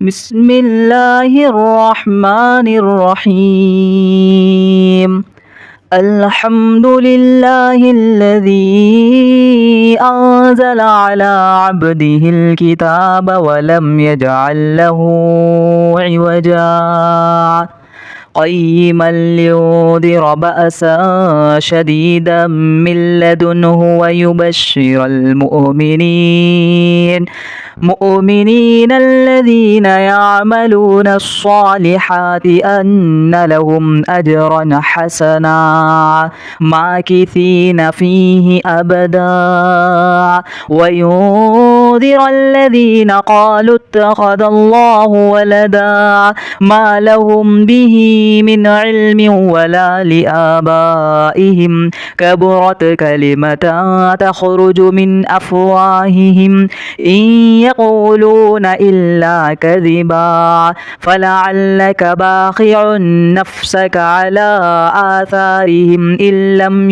بسم الله الرحمن الرحيم. الحمد لله الذي أنزل على عبده الكتاب ولم يجعل له عوجا قيما لينذر بأسا شديدا من لدنه ويبشر المؤمنين الذين يعملون الصالحات أن لهم أجرا حسنا ماكثين فيه أبدا وينذر الذين قالوا اتخذ الله ولدا ما لهم به من علم ولا لآبائهم كبرت كلمة تخرج من أفواههم إن يقولون إلا كذبا فلعلك باخع نفسك على آثارهم إن لم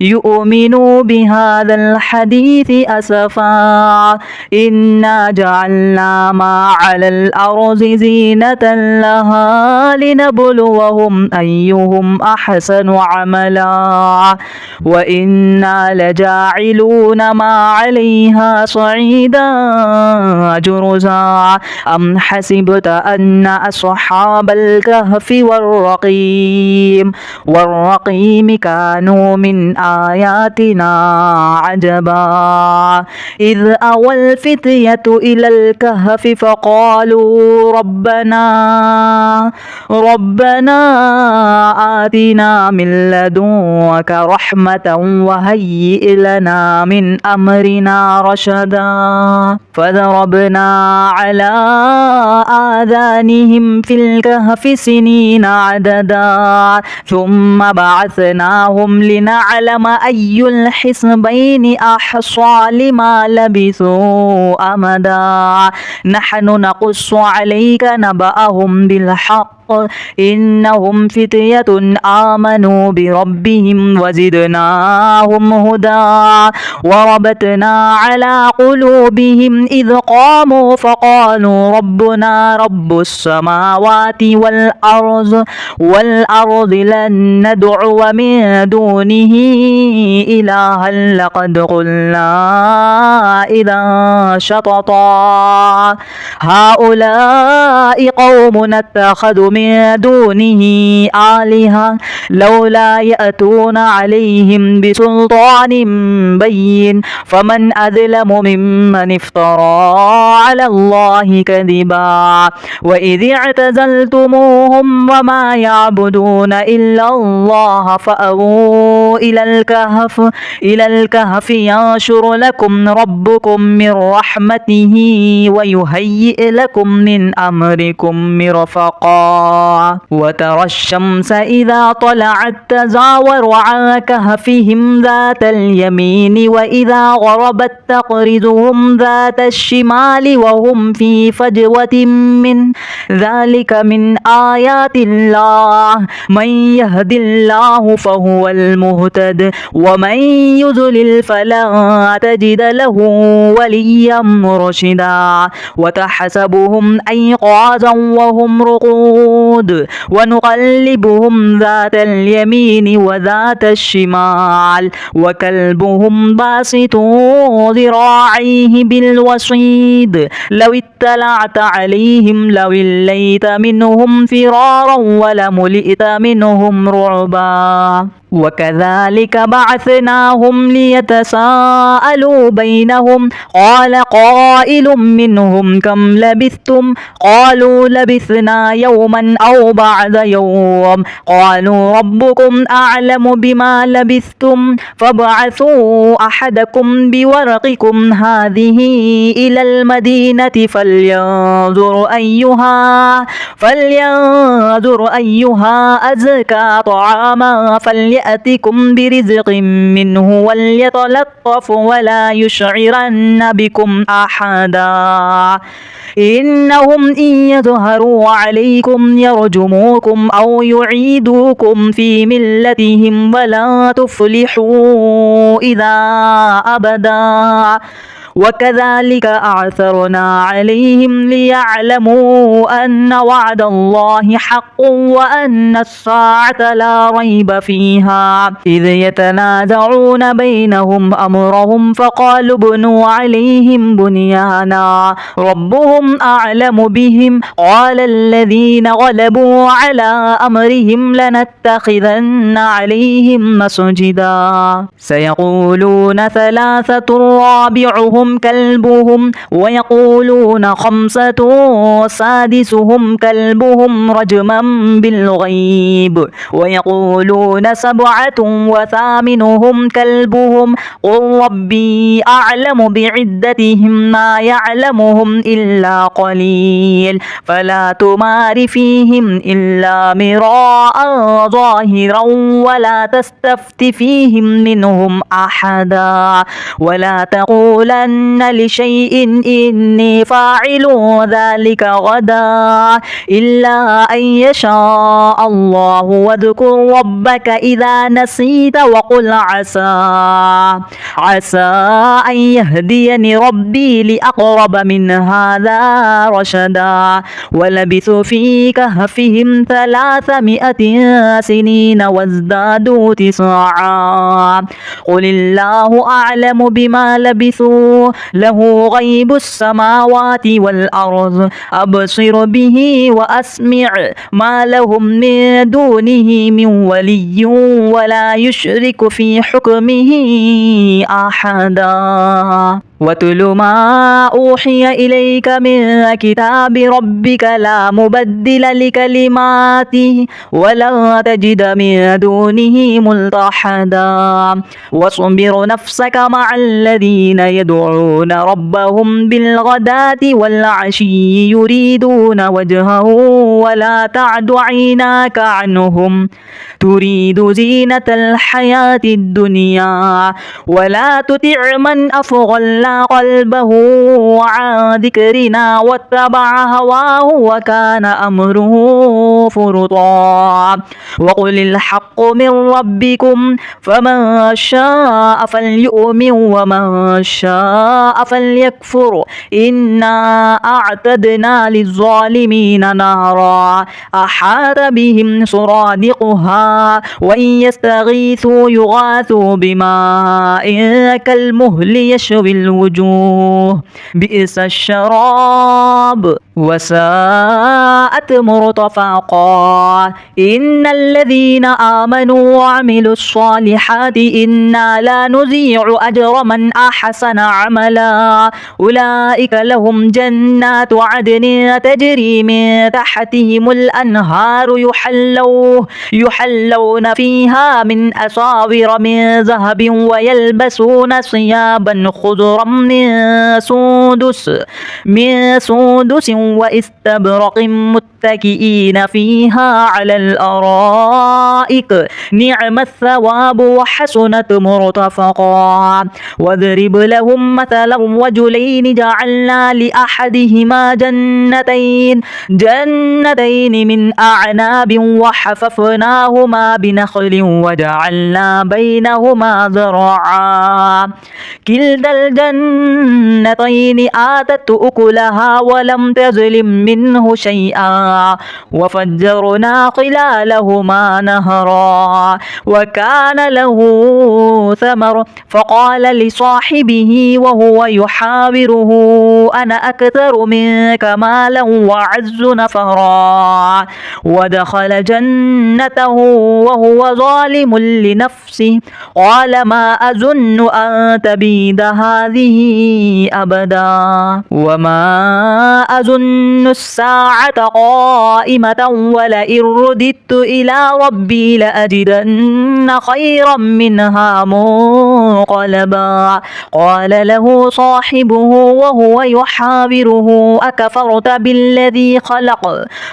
يؤمنوا بهذا الحديث أسفا إنا جعلنا ما على الأرض زينة لها لنبلوهم أيهم أحسن عملا وإنا لجاعلون ما عليها صعيدا جرزا أم حسبت أن أصحاب الكهف والرقيم كانوا من آياتنا عجبا إذ أوى الفتية إلى الكهف فقالوا ربنا آتنا من لدنك رحمة وهيئ لنا من أمرنا رشدا فضربنا على آذانهم في الكهف سنين عددا ثم بعثناهم لنعلم أي الحزبين أحصى لما لبثوا أمدا نحن نقص عليك نبأهم بالحق إنهم فتية آمنوا بربهم وزدناهم هدى وربطنا على قلوبهم إذ قاموا فقالوا ربنا رب السماوات والأرض لن ندعو من دونه إلها لقد قلنا إذا شططا هؤلاء قوم اتخذوا من دونه آلهة لولا يأتون عليهم بسلطان بين فمن أظلم ممن افترى على الله كذبا وإذ اعتزلتموهم وما يعبدون إلا الله فأووا إلى الكهف ينشر لكم ربكم من رحمته ويهيئ لكم من أمركم مرفقا وترى الشمس إذا طلعت تزاور عن كهفهم ذات اليمين وإذا غربت تقرضهم ذات الشمال وهم في فجوة من ذلك من آيات الله من يهد الله فهو المهتد ومن يضلل فلا تجد له وليا مرشدا وتحسبهم أيقاظا وهم رقود ونقلبهم ذات اليمين وذات الشمال وكلبهم باسط ذراعيه بالوصيد لو اطلعت عليهم لوليت منهم فرارا ولملئت منهم رعبا وكذلك بعثناهم ليتساءلوا بينهم قال قائل منهم كم لبثتم قالوا لبثنا يوما أو بعد يوم قالوا ربكم أعلم بما لبثتم فابعثوا أحدكم بورقكم هذه إلى المدينة فلينظر أيها أزكى طعاما فليأتكم برزق منه وليتلطف ولا يشعرن بكم أحدا إنهم إن يظهروا عليكم يرجموكم أو يعيدوكم في ملتهم ولا تفلحوا إذا أبدا وكذلك أعثرنا عليهم ليعلموا أن وعد الله حق وأن الساعة لا ريب فيها إذ يتنازعون بينهم أمرهم فقالوا ابنوا عليهم بنيانا ربهم أعلم بهم قال الذين غلبوا على أمرهم لنتخذن عليهم مسجدا سيقولون ثلاثة رابعهم كلبهم ويقولون خمسة سادسهم كلبهم رجما بالغيب ويقولون سبعة وثامنهم كلبهم قل ربي أعلم بعدتهم ما يعلمهم إلا قليل فلا تمار فيهم إلا مراء ظاهرا ولا تستفت فيهم منهم أحدا ولا تقولن لشيء إني فاعل ذلك غدا إلا أن يشاء الله واذكر ربك إذا نسيت وقل عسى أن يهديني ربي لأقرب من هذا رشدا ولبثوا في كهفهم 300 سنين وازدادوا 9 قل الله أعلم بما لبثوا له غيب السماوات والأرض أبصر به وأسمع ما لهم من دونه من ولي ولا يشرك في حكمه أحدا واتل ما أوحي إليك من كتاب ربك لا مبدل لكلماته ولا تجد من دونه ملتحدا واصبر نفسك مع الذين يدعون ربهم بالغداة والعشي يريدون وجهه ولا تعد عيناك عنهم تريد زينة الحياة الدنيا ولا تطع من أغفلنا قلبه عن ذكرنا واتبع هواه وكان أمره فرطا وقل الحق من ربكم فمن شاء فليؤمن ومن شاء فليكفر إنا أعتدنا للظالمين نارا أحاط بهم سرادقها وإن يستغيثوا يغاثوا بماء كالمهل يشوي الوجوه بئس الشراب وساءت مرتفقا إن الذين آمنوا وعملوا الصالحات إنا لا نضيع أجر من أحسن عملا أولئك لهم جنات عدن تجري من تحتهم الأنهار يحلون فيها من أساور من ذهب ويلبسون ثيابا خضرا من سندس واستبرق متكئين فيها على الأرائك نعم الثواب وحسنت مرتفقا واضرب لهم مثلا رجلين جعلنا لأحدهما جنتين من أعناب وحففناهما بنخل وجعلنا بينهما زرعا كلتا الجنتين آتت أكلها ولم تظلم منه شيئا وفجرنا خلالهما نهرا وكان له ثمر فقال لصاحبه وهو يحاوره أنا أكثر منك مالا وأعز نفرا ودخل جنته وهو ظالم لنفسه قال ما أظن أن تبيد هذه أبدا وما أظن الساعة قائمة ولئن رددت إلى ربي لأجدن خيرا منها منقلبا قال له صاحبه وهو يحاوره أكفرت بالذي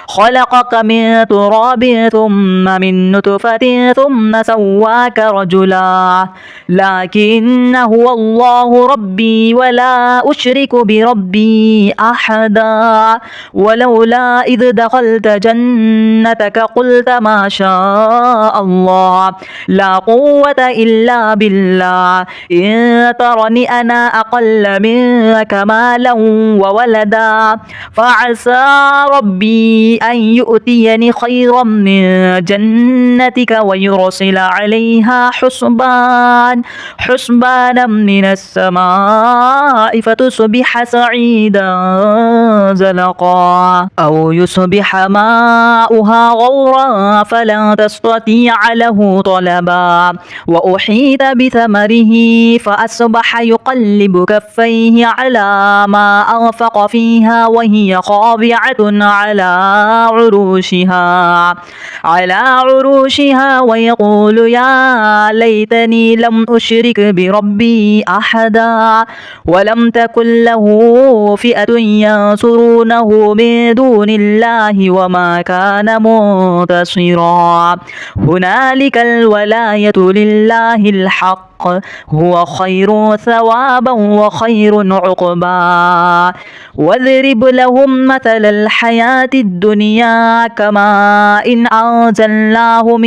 خلقك من تراب ثم من نطفة ثم سواك رجلا لكن هو الله ربي ربي ولا أشرك بربي أحدا ولولا إذ دخلت جنتك قلت ما شاء الله لا قوة إلا بالله إن ترني أنا أقل منك مالا وولدا فعسى ربي أن يؤتيني خيرا من جنتك ويرسل عليها حسبانا من السماء فتصبح سعيدا زلقا أو يصبح ماؤها غورا فلا تستطيع له طلبا وأحيط بثمره فأصبح يقلب كفيه على ما أنفق فيها وهي خاضعة على عروشها ويقول يا ليتني لم أشرك بربي أحدا ولم تكن له فئة ينصرونه من دون الله وما كان منتصرا هنالك الولاية لله الحق هو خير ثوابا وخير عقبا واضرب لهم مثل الحياة الدنيا كماء إن أنزلناه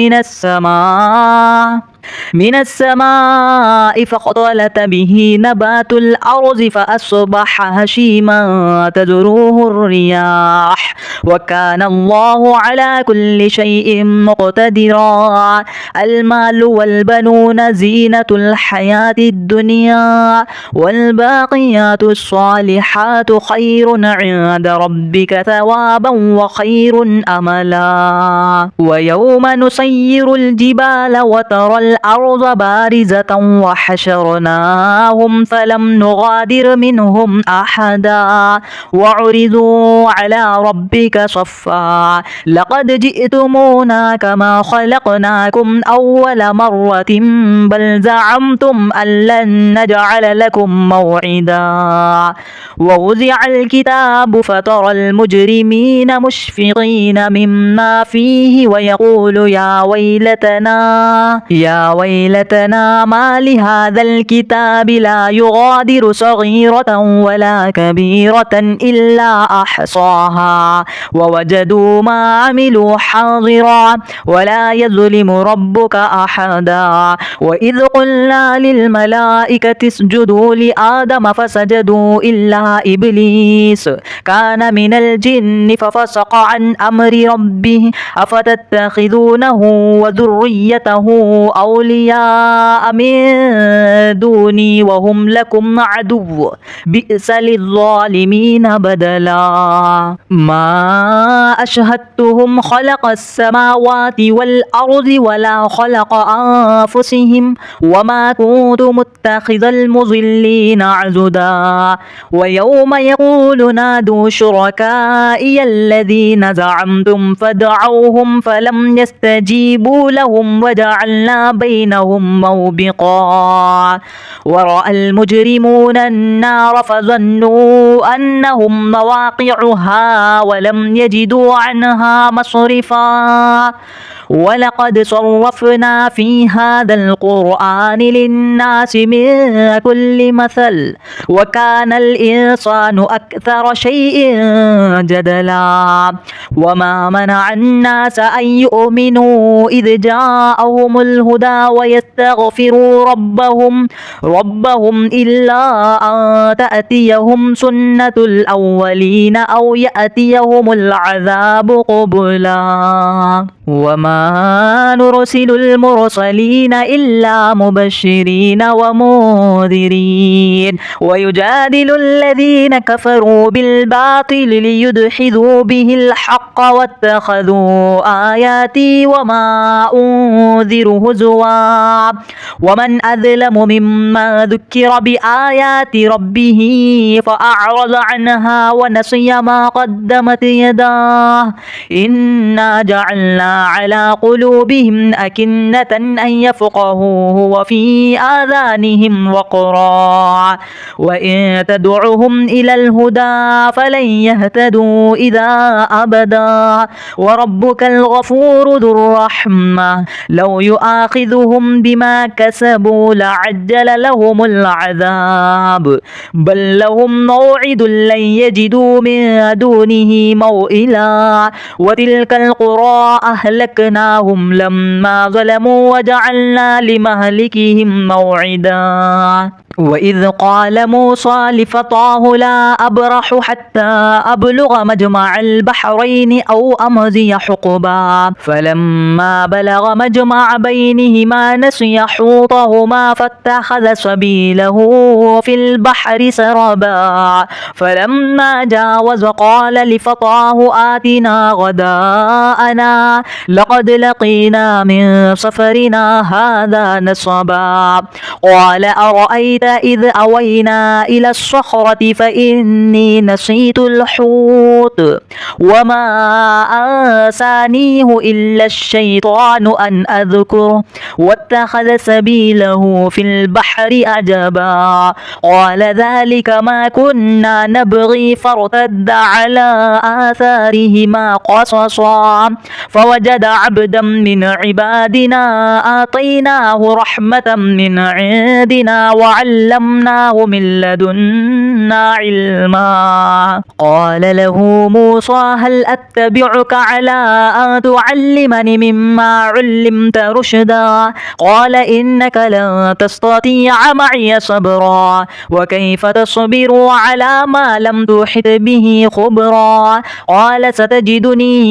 من السماء فاختلط به نبات الأرض فأصبح هشيما تذروه الرياح وكان الله على كل شيء مقتدرا المال والبنون زينة الحياة الدنيا والباقيات الصالحات خير عند ربك ثوابا وخير أملا ويوم نسير الجبال وترى الأرض بارزة وحشرناهم فلم نغادر منهم أحدا وعرضوا على ربك صفا لقد جئتمونا كما خلقناكم أول مرة بل زعمتم أن لن نجعل لكم موعدا ووضع الكتاب فترى المجرمين مشفقين مما فيه ويقول يا ويلتنا ما لهذا الكتاب لا يغادر صغيرة ولا كبيرة إلا أحصاها ووجدوا ما عملوا حاضرا ولا يظلم ربك أحدا وإذ قلنا للملائكة اسجدوا لآدم فسجدوا إلا إبليس كان من الجن ففسق عن أمر ربه أفتتخذونه وذريته أولياء من دوني وهم لكم عدو بئس للظالمين بدلا ما أشهدتهم خلق السماوات والأرض ولا خلق أنفسهم وما كنت متخذ المضلين عضدا ويوم يقول نادوا شركائي الذين زعمتم فدعوهم فلم يستجيبوا لهم وجعلنا بينهم موبقا ورأى المجرمون النار فظنوا أنهم مواقعها ولم يجدوا عنها مصرفا ولقد صرفنا في هذا القرآن للناس من كل مثل وكان الإنسان أكثر شيء جدلا وما منع الناس أن يؤمنوا إذ جاءهم الهدى ويستغفروا ربهم إلا أن تأتيهم سنة الأولين أو يأتيهم العذاب قبلا وما نرسل المرسلين إلا مبشرين ومنذرين ويجادل الذين كفروا بالباطل ليدحضوا به الحق واتخذوا آياتي وما أنذر هزوا ومن أظلم ممن ذكر بآيات ربه فأعرض عنها ونسي ما قدمت يداه إنا جعلنا على قلوبهم أكنة أن يفقهوه وفي في آذانهم وقرا وإن تدعهم إلى الهدى فلن يهتدوا إذا أبدا وربك الغفور ذو الرحمة لو يؤاخذهم بما كسبوا لعجل لهم العذاب بل لهم موعد لن يجدوا من دونه موئلا وتلك القرى أهلكناهم لما ظلموا وجعلنا لمهلكهم موعدا وإذ قال موسى لفتاه لا أبرح حتى أبلغ مجمع البحرين أو أمضي حقبا فلما بلغ مجمع بينهما نسي حوطهما فاتخذ سبيله في البحر سربا فلما جاوز قال لفتاه آتنا غداءنا لقد لقينا من سفرنا هذا نصبا قال أرأيت إذ أوينا إلى الصخرة فإني نسيت الحوت وما أنسانيه إلا الشيطان أن أذكره واتخذ سبيله في البحر عجبا قال ذلك ما كنا نبغي فارتد على آثارهما قصصا فوجد عبدا من عبادنا آتيناه رحمة من عندنا وعلمناه من لدنا علما قال له موسى هل أتبعك على أن تعلمني مما علمت رشدا قال إنك لن تستطيع معي صبرا وكيف تصبر على ما لم تحط به خبرا قال ستجدني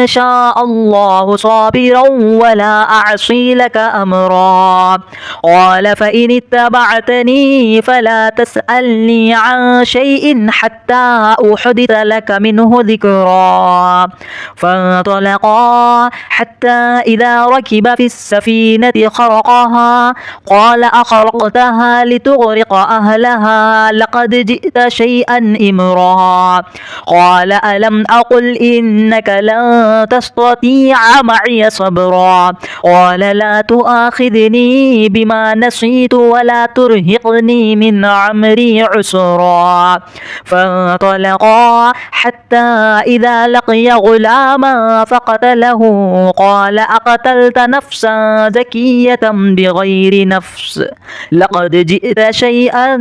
إن شاء الله صابرا ولا أعصي لك أمرا قال فإن اتبعتني فلا تسألني عن شيء حتى أحدث لك منه ذكرا فانطلقا حتى إذا ركب في السفينة خرقها قال أخرقتها لتغرق أهلها لقد جئت شيئا إمرا قال ألم أقل إنك لن تستطيع معي صبرا قال لا تؤاخذني بما نسيت ولا ترهقني من عمري عسرا فانطلقا حتى إذا لقي غلاما فقتله قال أقتلت نفسا زكية بغير نفس لقد جئت شيئا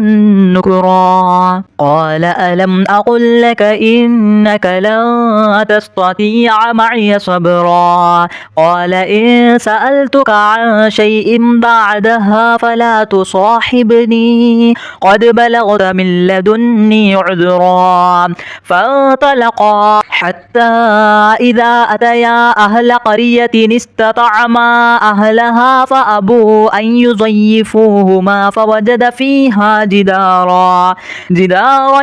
نكرا قال ألم أقل لك إنك لن تستطيع معي صبرا قال إن سألتك عن شيء بعدها فلا تصاحبني قد بلغت من لدني عذرا فانطلقا حتى إذا أتيا أهل قرية استطعما أهلها فأبوا أن يضيفوهما فوجد فيها جدارا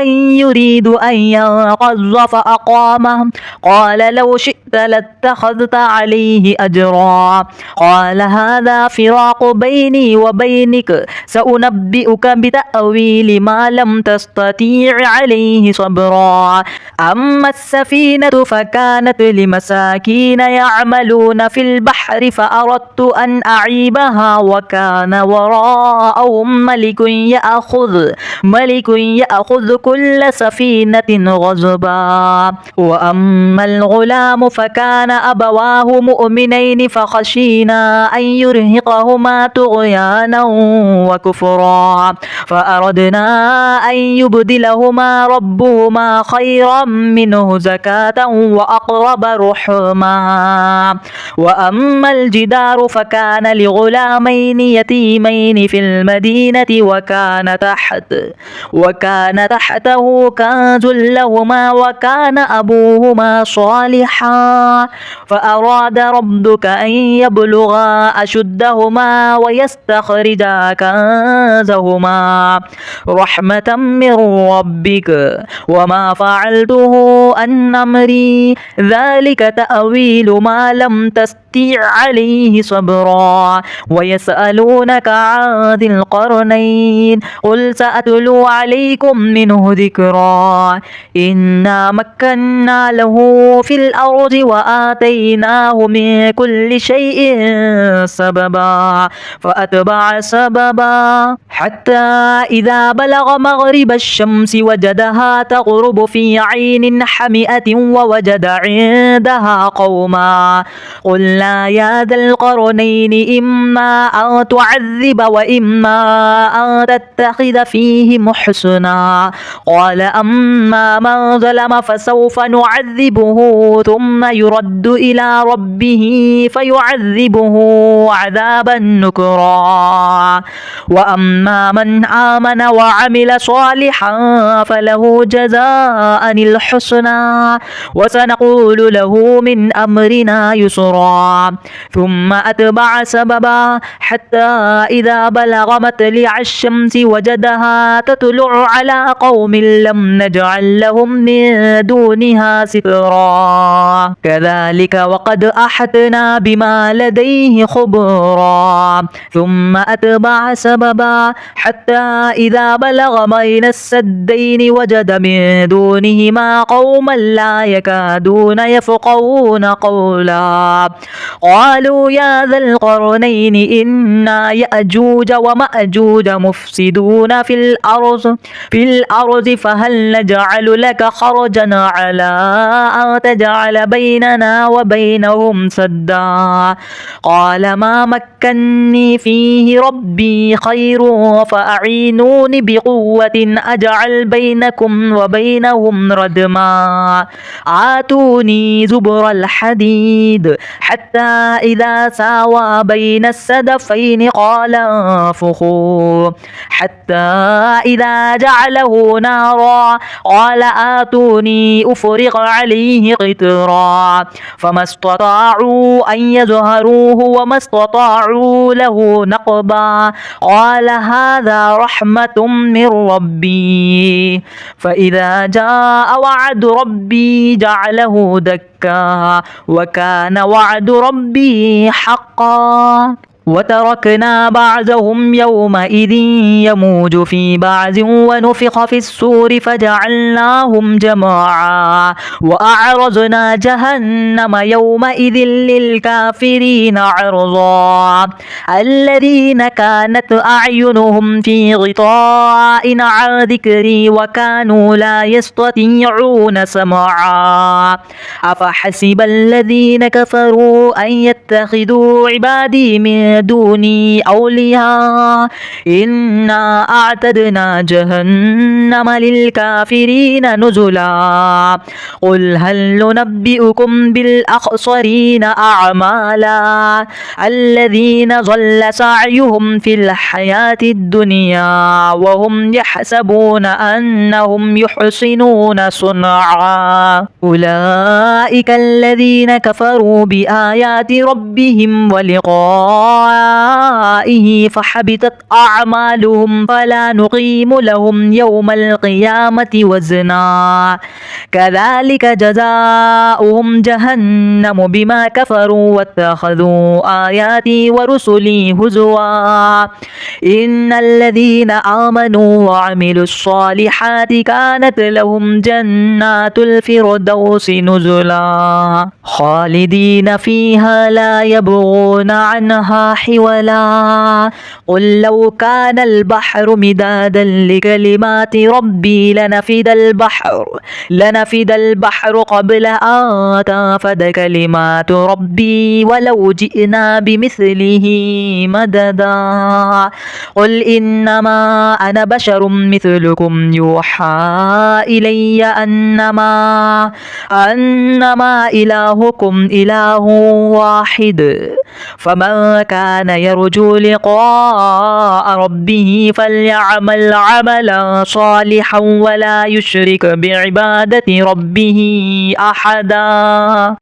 يريد أن ينقض فأقامه قال لو شئت لاتخذت عليه أجرا قال هذا فراق بيني وبينك سأنبئك بتأويل ما لم تستطيع عليه صبرا أما السفينة فكانت لمساكين يعملون في البحر فأردت أن أعيبها وكان وراءهم ملك يأخذ كل سفينة غصبا وأما الغلام فكان أبواه مؤمنين فخشينا أن يرهقهما طغيانا وكفرا فأردنا أن يبدلهما ربهما خيرا منه زكاة وأقرب رحما وأما الجدار فكان لغلامين يتيمين في المدينة وكان تحته كنز لهما وكان أبوهما صالحا فأراد ربك أن يبلغا أشدهما ويستخرجا كنزهما جاوزهما رحمة من ربك وما فعلته عن أمري ذلك تأويل ما لم تستطع عليه صبرا ويسألونك عن ذي القرنين قل سأتلو عليكم منه ذكرا إنا مكنا له في الأرض وآتيناه من كل شيء سببا فأتبع سببا حتى إذا بلغ مغرب الشمس وجدها تغرب في عين حمئة ووجد عندها قوما قلنا يا ذا القرنين إما أن تعذب وإما أن تتخذ فيهم حسنا قال أما من ظلم فسوف نعذبه ثم يرد إلى ربه فيعذبه عذابا نكرا وأما من آمن وعمل صالحا فله جزاء الحسنى وسنقول له من أمرنا يسرا ثم أتبع سببا حتى إذا بلغ مطلع الشمس وجدها تطلع على قوم لم نجعل لهم من دونها سترا كذلك وقد أحطنا بما لديه خبرا ثم أتبع سببا حتى إذا بلغ بين السدين وجد من دونهما قوما لا يكادون يفقهون قولا قالوا يا ذا القرنين إنا يأجوج ومأجوج مفسدون في الأرض فهل نجعل لك خرجا على أن تجعل بيننا وبينهم سدا قال ما مكني فيه ربي خير فأعينوني بقوة أجعل بينكم وبينهم ردما آتوني زبر الحديد حتى إذا ساوى بين السدفين قال انفخوا حتى إذا جعله نارا قال آتوني أفرغ عليه قطرا فما استطاعوا أن يظهروه وما استطاعوا له نقبا قال هذا رحمة من ربي فإذا جاء وعد ربي جعله دكا وكان وعد ربي حقا وتركنا بعضهم يومئذ يموج في بعض ونفخ في السور فجعلناهم جماعا وأعرضنا جهنم يومئذ للكافرين عرضا الذين كانت أعينهم في غطاء عن ذكري وكانوا لا يستطيعون سمعا أفحسب الذين كفروا أن يتخذوا عبادي من دوني أولياء إنا أعتدنا جهنم للكافرين نزلا قل هل ننبئكم بالأخسرين أعمالا الذين ضل سعيهم في الحياة الدنيا وهم يحسبون أنهم يحسنون صنعا أولئك الذين كفروا بآيات ربهم ولقائه فحبطت أعمالهم فلا نقيم لهم يوم القيامة وزنا كذلك جزاؤهم جهنم بما كفروا واتخذوا آياتي ورسلي هزوا إن الذين آمنوا وعملوا الصالحات كانت لهم جنات الفردوس نزلا خالدين فيها لا يبغون عنها حولا قل لو كان البحر مدادا لكلمات ربي لنفد البحر قبل أن تنفد كلمات ربي ولو جئنا بمثله مددا قل إنما أنا بشر مثلكم يوحى إلي أنما إلهكم إله واحد فمن كان يرجو لقاء ربه فليعمل عملا صالحا ولا يشرك بعبادة ربه أحدا.